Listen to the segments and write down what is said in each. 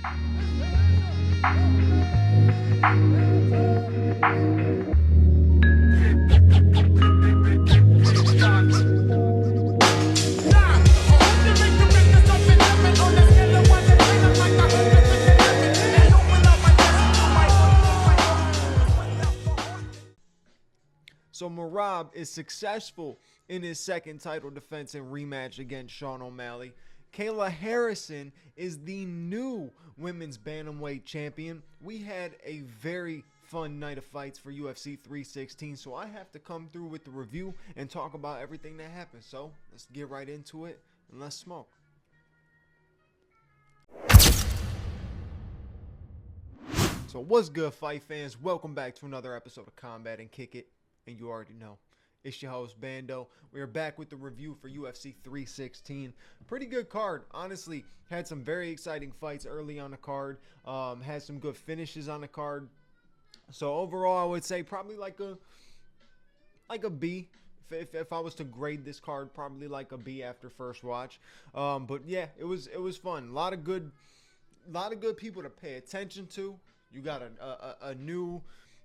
So Merab is successful in his second title defense and rematch against Sean O'Malley. Kayla Harrison is the new women's bantamweight champion. We had a very fun night of fights for UFC 316, so I have to come through with the review and talk about everything that happened. So let's get right into it and let's smoke. So what's good, fight fans? Welcome back to another episode of Combat and Kick It. And you already know, it's your host, Bando. We are back with the review for UFC 316. Pretty good card, honestly. Had some very exciting fights early on the card. Had some good finishes on the card. So overall, I would say probably like a B. If I was to grade this card, probably like a B after first watch. But yeah, it was fun. A lot of good people to pay attention to. You got a new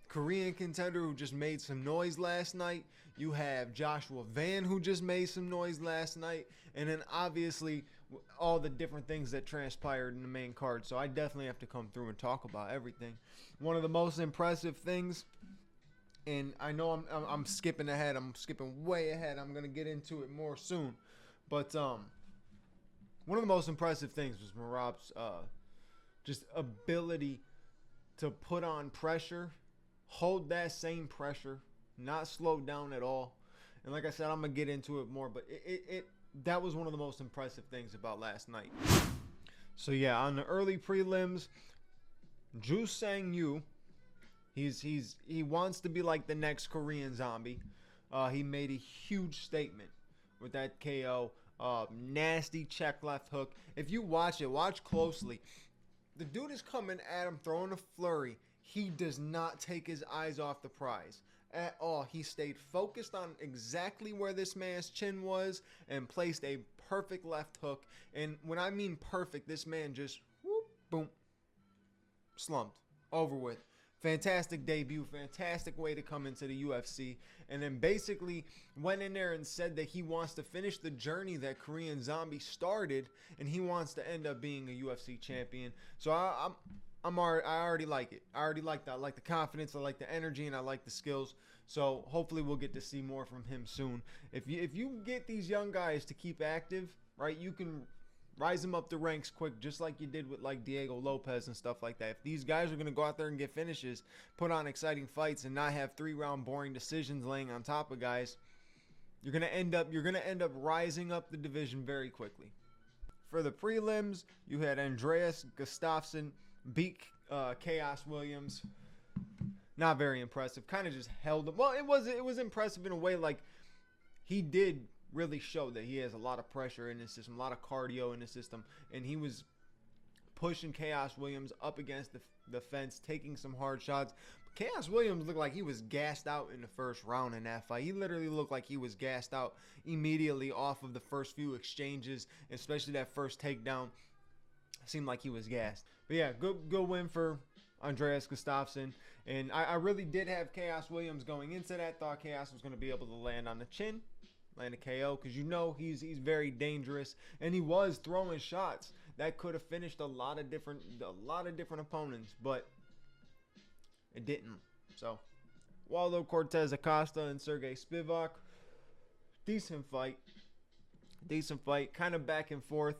Korean contender who just made some noise last night. You have Joshua Van, who just made some noise last night. And then obviously all the different things that transpired in the main card. So I definitely have to come through and talk about everything. One of the most impressive things, and I know I'm skipping ahead. I'm skipping way ahead. I'm going to get into it more soon. But one of the most impressive things was Merab's just ability to put on pressure, hold that same pressure, not slow down at all. And like I said, I'm gonna get into it more, but that was one of the most impressive things about last night. So yeah, on the early prelims, Ju Sang-yu, he wants to be like the next Korean Zombie. He made a huge statement with that KO. Nasty check left hook. If you watch it, watch closely. The dude is coming at him, throwing a flurry. He does not take his eyes off the prize at all. He stayed focused on exactly where this man's chin was and placed a perfect left hook. And when I mean perfect, this man just whoop, boom, slumped, over with. Fantastic debut, fantastic way to come into the UFC. And then basically went in there and said that he wants to finish the journey that Korean Zombie started, and he wants to end up being a UFC champion. So I already like it. I already like that. I like the confidence, I like the energy, and I like the skills. So hopefully we'll get to see more from him soon. If you get these young guys to keep active, right, you can rise them up the ranks quick, just like you did with like Diego Lopez and stuff like that. If these guys are going to go out there and get finishes, put on exciting fights, and not have 3-round boring decisions laying on top of guys, you're going to end up rising up the division very quickly. For the prelims, you had Andreas Gustafsson beat Chaos Williams. Not very impressive. Kind of just held him. Well, it was impressive in a way. Like, he did really show that he has a lot of pressure in his system, a lot of cardio in his system, and he was pushing Chaos Williams up against the fence, taking some hard shots. Chaos Williams looked like he was gassed out in the first round in that fight. He literally looked like he was gassed out immediately off of the first few exchanges, especially that first takedown. Seemed like he was gassed. But yeah, good win for Andreas Gustafsson. And I really did have Chaos Williams going into that. Thought Chaos was going to be able to land on the chin, land a KO, because you know he's very dangerous, and he was throwing shots that could have finished a lot of different opponents, but it didn't. So Waldo Cortez Acosta and Sergey Spivak, decent fight, kind of back and forth.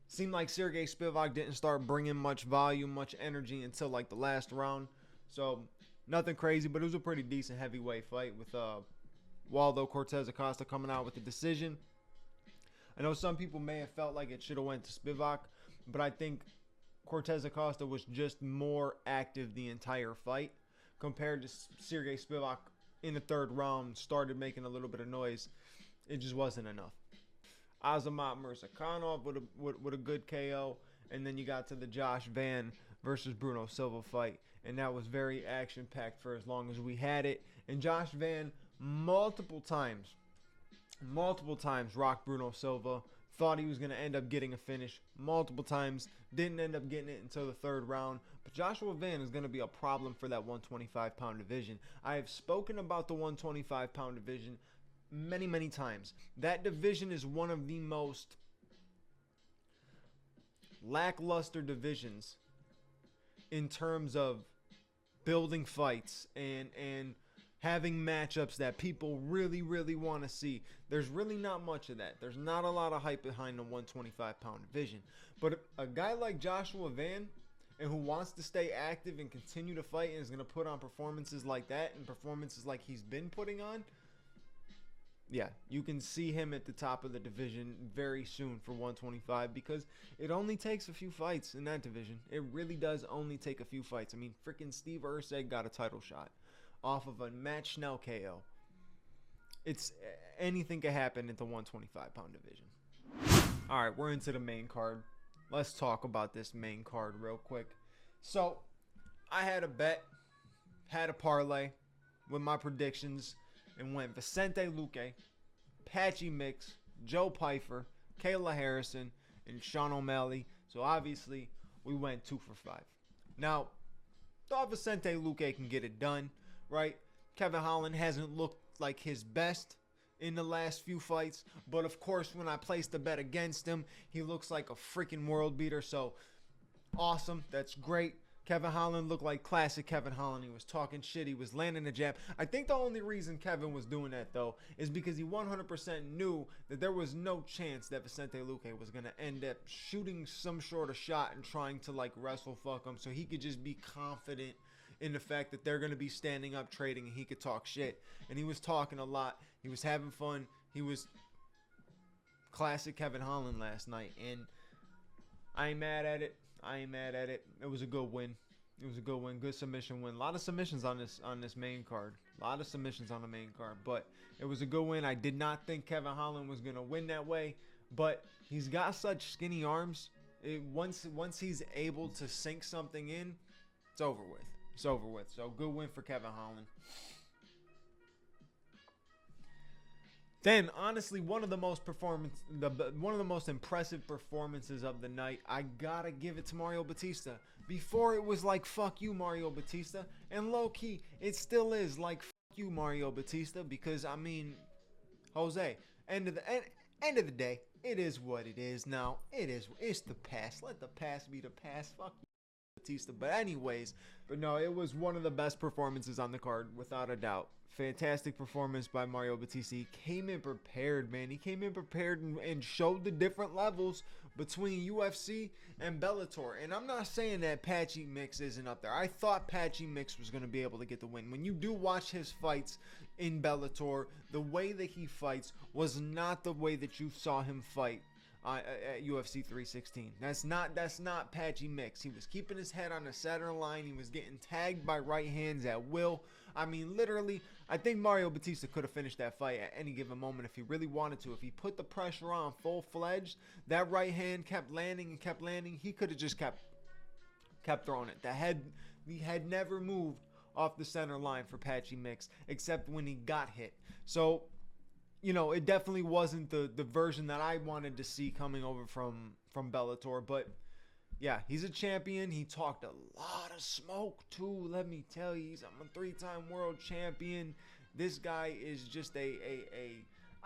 Seemed like Sergey Spivak didn't start bringing much volume, much energy until like the last round. So nothing crazy, but it was a pretty decent heavyweight fight with Waldo Cortez Acosta coming out with the decision. I know some people may have felt like it should have went to Spivak, but I think Cortez Acosta was just more active the entire fight compared to Sergey Spivak. In the third round, started making a little bit of noise. It just wasn't enough. Azamat Murzakanov with a good KO, and then you got to the Josh Van versus Bruno Silva fight, and that was very action-packed for as long as we had it. And Josh Van multiple times rocked Bruno Silva Thought he was going to end up getting a finish multiple times. Didn't end up getting it until the third round. But Joshua Van is going to be a problem for that 125-pound division. I have spoken about the 125-pound division many, many times. That division is one of the most lackluster divisions in terms of building fights and having matchups that people really, really want to see. There's really not much of that. There's not a lot of hype behind the 125-pound division. But a guy like Joshua Van, and who wants to stay active and continue to fight and is going to put on performances like that and performances like he's been putting on, yeah, you can see him at the top of the division very soon for 125, because it only takes a few fights in that division. It really does only take a few fights. I mean, freaking Steve Erceg got a title shot off of a Matt Schnell KO. It's anything can happen at the 125-pound division. All right, we're into the main card. Let's talk about this main card real quick. So, I had a bet, had a parlay with my predictions, and went Vicente Luque, Patchy Mix, Joe Pyfer, Kayla Harrison, and Sean O'Malley. So obviously, we went 2 for 5. Now, thought Vicente Luque can get it done, right? Kevin Holland hasn't looked like his best in the last few fights. But of course, when I placed the bet against him, he looks like a freaking world beater. So, awesome. That's great. Kevin Holland looked like classic Kevin Holland. He was talking shit. He was landing a jab. I think the only reason Kevin was doing that, though, is because he 100% knew that there was no chance that Vicente Luque was going to end up shooting some sort of shot and trying to, like, wrestle fuck him, so he could just be confident in the fact that they're going to be standing up trading and he could talk shit. And he was talking a lot. He was having fun. He was classic Kevin Holland last night. And I ain't mad at it. It was a good win. Good submission win. A lot of submissions on this main card. But it was a good win. I did not think Kevin Holland was gonna win that way, but he's got such skinny arms. Once he's able to sink something in, it's over with. So good win for Kevin Holland. Then, honestly, one of the most impressive performances of the night, I gotta give it to Mario Batista. Before it was like, fuck you, Mario Batista. And low-key, it still is like, fuck you, Mario Batista. Because, I mean, Jose, end of the day, it is what it is now. It's the past. Let the past be the past. Fuck you, Batista. But anyways, no, it was one of the best performances on the card, without a doubt. Fantastic performance by Mario Batista. He came in prepared, man. He came in prepared and showed the different levels between UFC and Bellator. And I'm not saying that Patchy Mix isn't up there. I thought Patchy Mix was going to be able to get the win. When you do watch his fights in Bellator, the way that he fights was not the way that you saw him fight at UFC 316. That's not Patchy Mix. He was keeping his head on the center line. He was getting tagged by right hands at will. I mean, literally, I think Mario Batista could have finished that fight at any given moment if he really wanted to. If he put the pressure on full-fledged, that right hand kept landing and kept landing, he could have just kept throwing it. He had never moved off the center line for Patchy Mix, except when he got hit. So, you know, it definitely wasn't the version that I wanted to see coming over from Bellator, but yeah, he's a champion. He talked a lot of smoke too. Let me tell you, I'm a 3-time world champion. This guy is just I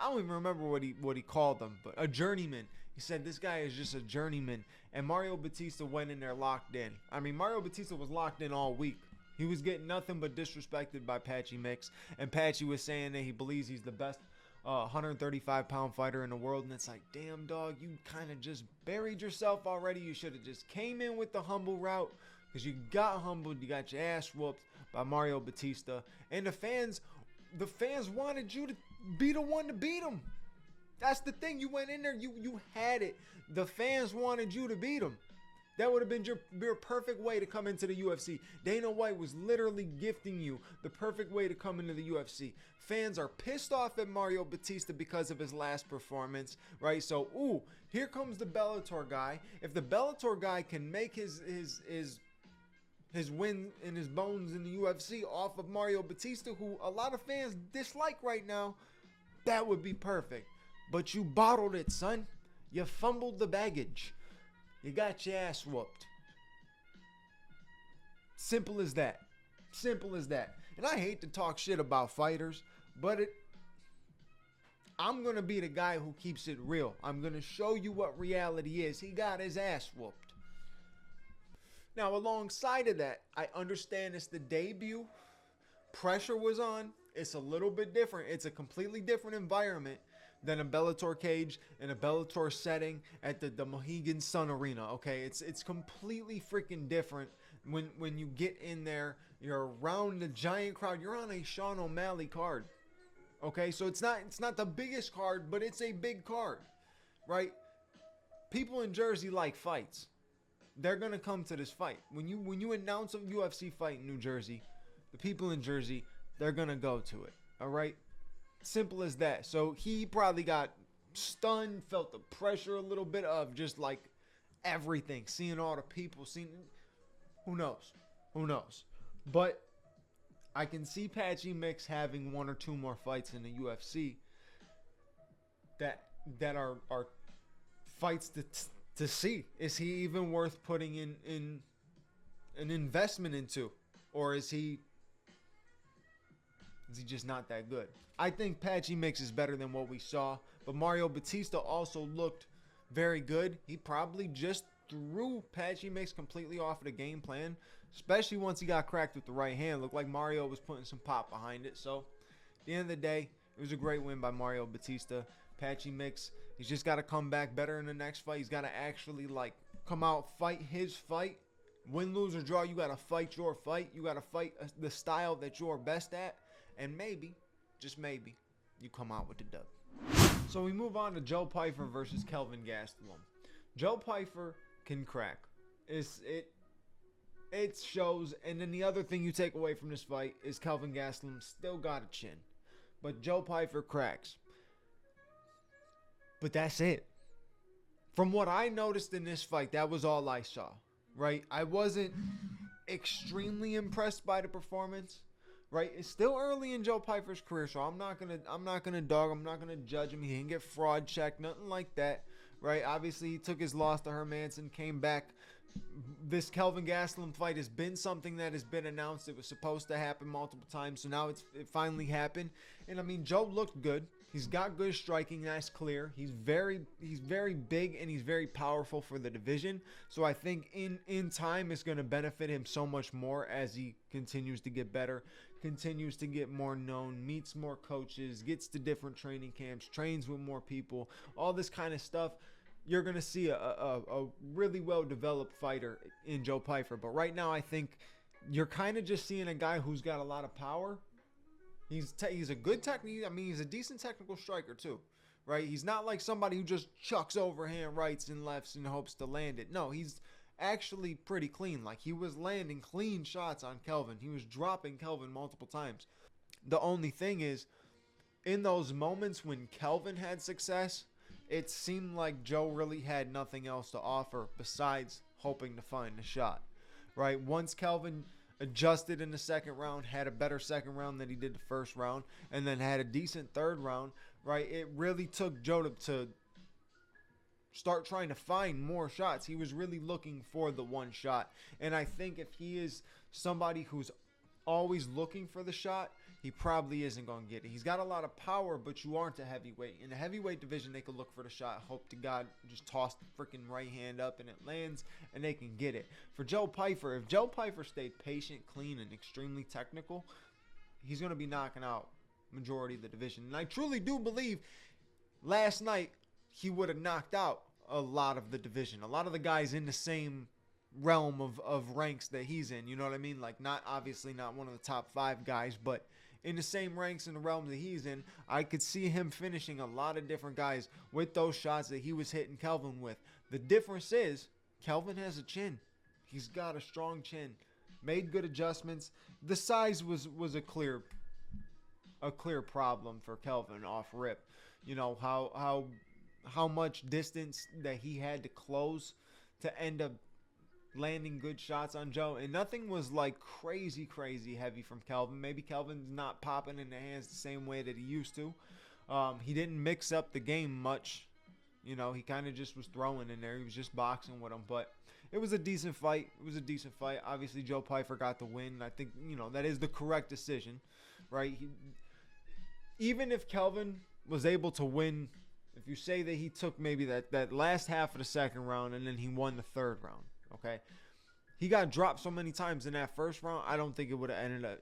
don't even remember what he called them, but a journeyman. He said this guy is just a journeyman. And Mario Batista went in there locked in. I mean, Mario Batista was locked in all week. He was getting nothing but disrespected by Patchy Mix, and Patchy was saying that he believes he's the best 135-pound fighter in the world, and it's like, damn, dog, you kind of just buried yourself already. You should have just came in with the humble route, because you got humbled. You got your ass whooped by Mario Batista, and the fans wanted you to be the one to beat him. That's the thing. You went in there, you had it. The fans wanted you to beat him. That would have been your perfect way to come into the UFC. Dana White was literally gifting you the perfect way to come into the UFC. Fans are pissed off at Mario Batista because of his last performance, right? So, ooh, here comes the Bellator guy. If the Bellator guy can make his win in his bones in the UFC off of Mario Batista, who a lot of fans dislike right now, that would be perfect. But you bottled it, son. You fumbled the baggage. You got your ass whooped. Simple as that. Simple as that. And I hate to talk shit about fighters, but I'm going to be the guy who keeps it real. I'm going to show you what reality is. He got his ass whooped. Now, alongside of that, I understand it's the debut. Pressure was on. It's a little bit different. It's a completely different environment than a Bellator cage in a Bellator setting at the Mohegan Sun Arena. Okay, it's completely freaking different when you get in there. You're around the giant crowd. You're on a Sean O'Malley card. Okay, so it's not the biggest card, but it's a big card, right? People in Jersey like fights. They're gonna come to this fight. When you announce a UFC fight in New Jersey, the people in Jersey, they're gonna go to it. All right, simple as that. So he probably got stunned, felt the pressure a little bit of just like everything, seeing all the people, seeing who knows. But I can see Patchy Mix having one or two more fights in the UFC that are fights to see. Is he even worth putting in an investment into, or is he just not that good? I think Patchy Mix is better than what we saw, but Mario Batista also looked very good. He probably just threw Patchy Mix completely off of the game plan, especially once he got cracked with the right hand. Looked like Mario was putting some pop behind it. So at the end of the day, it was a great win by Mario Batista. Patchy Mix, he's just got to come back better in the next fight. He's got to actually like come out, fight his fight. Win, lose, or draw, you got to fight your fight. You got to fight the style that you're best at. And maybe, just maybe, you come out with the dub. So we move on to Joe Pyfer versus Kelvin Gastelum. Joe Pyfer can crack. It shows. And then the other thing you take away from this fight is Kelvin Gastelum still got a chin. But Joe Pyfer cracks. But that's it. From what I noticed in this fight, that was all I saw. Right? I wasn't extremely impressed by the performance. Right? It's still early in Joe Pyfer's career, so I'm not gonna dog him, I'm not gonna judge him. He didn't get fraud checked, nothing like that. Right? Obviously, he took his loss to Hermanson, came back. This Kelvin Gastelum fight has been something that has been announced. It was supposed to happen multiple times, so now it finally happened. And I mean, Joe looked good. He's got good striking. That's clear. He's very big and he's very powerful for the division. So I think in time it's going to benefit him so much more as he continues to get better, continues to get more known, meets more coaches, gets to different training camps, trains with more people, all this kind of stuff. You're going to see a really well-developed fighter in Joe Pyfer. But right now I think you're kind of just seeing a guy who's got a lot of power. He's a good technique. I mean, he's a decent technical striker too, right? He's not like somebody who just chucks overhand rights and lefts and hopes to land it. No, he's actually pretty clean. Like, he was landing clean shots on Kelvin. He was dropping Kelvin multiple times. The only thing is, in those moments when Kelvin had success, it seemed like Joe really had nothing else to offer besides hoping to find a shot, right? Once Kelvin adjusted in the second round, had a better second round than he did the first round, and then had a decent third round, right? It really took Joe to start trying to find more shots. He was really looking for the one shot. And I think if he is somebody who's always looking for the shot, he probably isn't going to get it. He's got a lot of power, but you aren't a heavyweight. In the heavyweight division, they could look for the shot. Hope to God, just toss the freaking right hand up and it lands, and they can get it. For Joe Pyfer, if Joe Pyfer stayed patient, clean, and extremely technical, he's going to be knocking out majority of the division. And I truly do believe last night he would have knocked out a lot of the division. A lot of the guys in the same realm of ranks that he's in. You know what I mean? Like, not obviously not one of the top 5 guys, but in the same ranks in the realm that he's in, I could see him finishing a lot of different guys with those shots that he was hitting Kelvin with. The difference is Kelvin has a chin. He's got a strong chin. Made good adjustments. The size was a clear problem for Kelvin off rip. You know, how much distance that he had to close to end up landing good shots on Joe, and nothing was like crazy heavy from Kelvin. Maybe Kelvin's not popping in the hands the same way that he used to. He didn't mix up the game much You know, he kind of just was throwing in there. He was just boxing with him. But it was a decent fight. It was a decent fight. Obviously, Joe Pyfer got the win. I think, you know, that is the correct decision, right? Even if Kelvin was able to win, if you say that he took maybe that last half of the second round and then he won the third round, okay? He got dropped so many times in that first round, I don't think it would have ended up,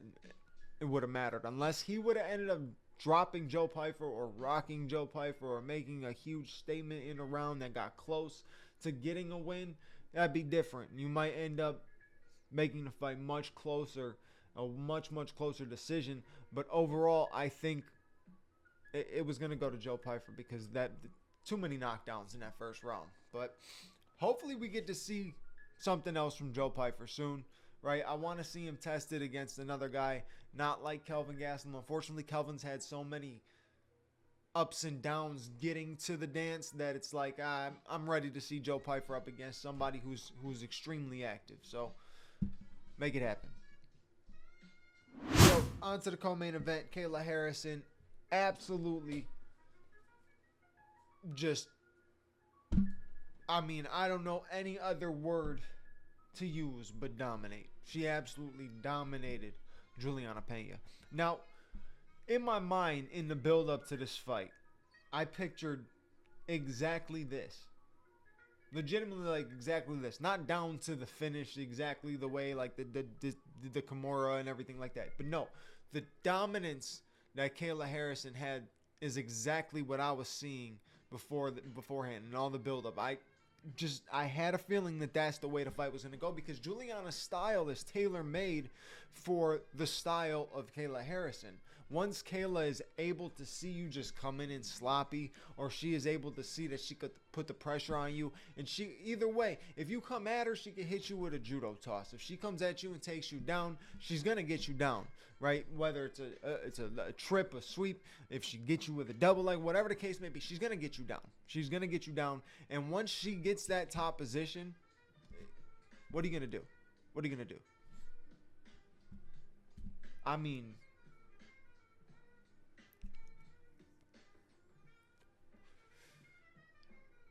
it would have mattered. Unless he would have ended up dropping Joe Pyfer or rocking Joe Pyfer or making a huge statement in a round that got close to getting a win, that'd be different. You might end up making the fight much closer, a much closer decision. But overall, I think it was going to go to Joe Pyfer because too many knockdowns in that first round. But hopefully we get to see something else from Joe Pyfer soon, right? I want to see him tested against another guy, not like Kelvin Gastelum. Unfortunately, Kelvin's had so many ups and downs getting to the dance that it's like I'm ready to see Joe Pyfer up against somebody who's extremely active. So make it happen. So on to the co-main event. Kayla Harrison absolutely just, I mean, I don't know any other word to use but dominate. She absolutely dominated Juliana Pena. Now, in my mind, in the build-up to this fight, I pictured exactly this. Legitimately, like, exactly this. Not down to the finish exactly the way, like, the Kimura and everything like that. But no, the dominance that Kayla Harrison had is exactly what I was seeing beforehand and all the build-up. I had a feeling that that's the way the fight was going to go because Juliana's style is tailor-made for the style of Kayla Harrison. Once Kayla is able to see you just come in and sloppy, or she is able to see that she could put the pressure on you, and she, either way, if you come at her, she can hit you with a judo toss. If she comes at you and takes you down, she's going to get you down, right? Whether it's a trip, a sweep, if she gets you with a double leg, whatever the case may be, she's going to get you down. She's going to get you down, and once she gets that top position, what are you going to do? What are you going to do? I mean,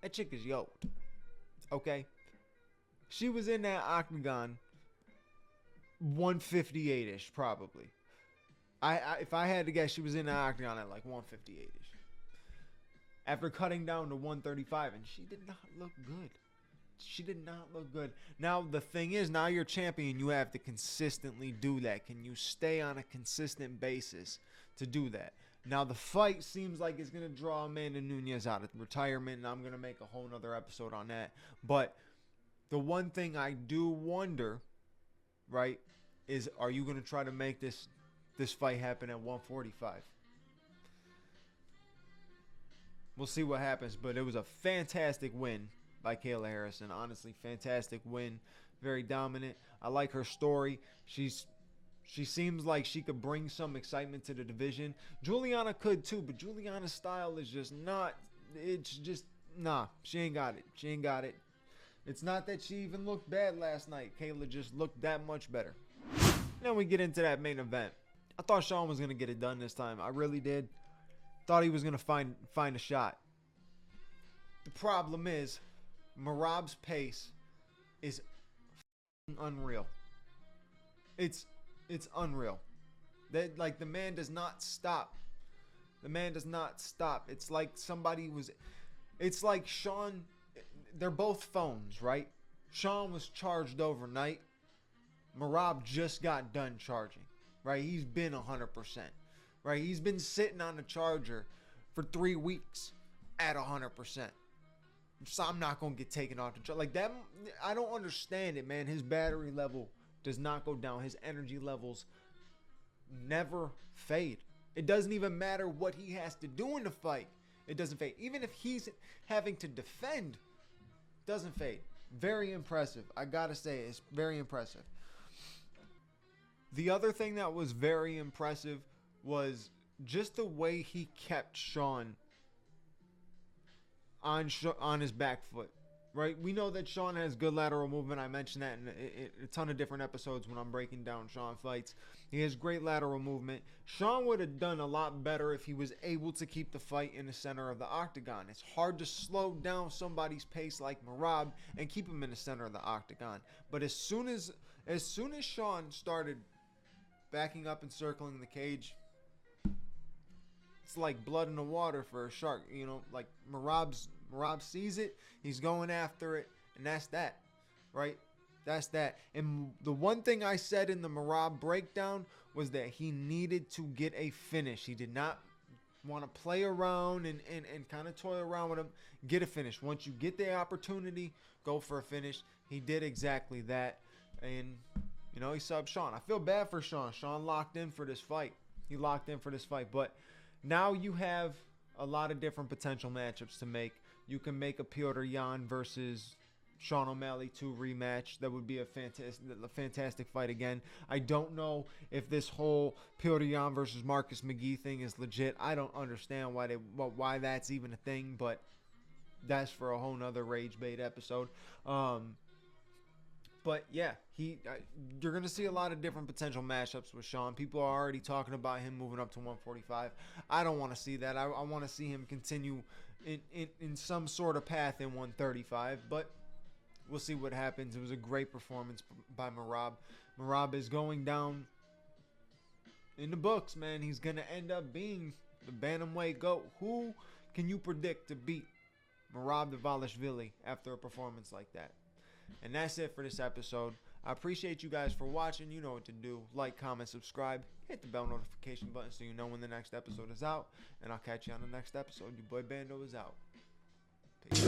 that chick is yoked. Okay? She was in that octagon 158-ish, probably. If I had to guess, she was in that octagon at like 158-ish. After cutting down to 135, and she did not look good. She did not look good. Now, the thing is, now you're champion, you have to consistently do that. Can you stay on a consistent basis to do that? Now, the fight seems like it's going to draw Amanda Nunes out of retirement, and I'm going to make a whole nother episode on that. But the one thing I do wonder, right, is are you going to try to make this fight happen at 145? We'll see what happens, but it was a fantastic win by Kayla Harrison. Honestly, fantastic win. Very dominant. I like her story. She seems like she could bring some excitement to the division. Juliana could too, but Juliana's style is just not, it's just, nah, she ain't got it. She ain't got it. It's not that she even looked bad last night. Kayla just looked that much better. Then we get into that main event. I thought Sean was going to get it done this time. I really did. Thought he was going to find a shot. The problem is, Merab's pace is unreal. It's unreal. That, like, the man does not stop. The man does not stop. It's like somebody was. It's like Sean. They're both phones, right? Sean was charged overnight. Merab just got done charging, right? He's been 100%, right? He's been sitting on the charger for 3 weeks at 100%. So I'm not gonna get taken off the charger like that. I don't understand it, man. His battery level does not go down. His energy levels never fade. It doesn't even matter what he has to do in the fight. It doesn't fade. Even if he's having to defend, it doesn't fade. Very impressive. I gotta say, it's very impressive. The other thing that was very impressive was just the way he kept Sean on his back foot. right? We know that Sean has good lateral movement. I mentioned that in a ton of different episodes when I'm breaking down Sean fights. He has great lateral movement. Sean would have done a lot better if he was able to keep the fight in the center of the octagon. It's hard to slow down somebody's pace like Merab and keep him in the center of the octagon. But as soon as Sean started backing up and circling the cage, it's like blood in the water for a shark. You know, like Merab sees it, he's going after it, and that's that, right? That's that. And the one thing I said in the Merab breakdown was that he needed to get a finish. He did not want to play around and kind of toy around with him. Get a finish. Once you get the opportunity, go for a finish. He did exactly that. And, you know, he subbed Sean. I feel bad for Sean. Sean locked in for this fight. He locked in for this fight. But now you have a lot of different potential matchups to make. You can make a Piotr Jan versus Sean O'Malley 2 rematch. That would be a fantastic fight again. I don't know if this whole Piotr Jan versus Marcus McGee thing is legit. I don't understand why that's even a thing, but that's for a whole nother rage bait episode. But yeah, you're going to see a lot of different potential matchups with Sean. People are already talking about him moving up to 145. I don't want to see that. I want to see him continue in some sort of path in 135, but we'll see what happens. It was a great performance by Merab. Merab is going down in the books, man. He's going to end up being the bantamweight GOAT. Who can you predict to beat Merab Dvalishvili after a performance like that? And that's it for this episode. I appreciate you guys for watching. You know what to do. Like, comment, subscribe. Hit the bell notification button so you know when the next episode is out. And I'll catch you on the next episode. Your boy Bando is out. Peace.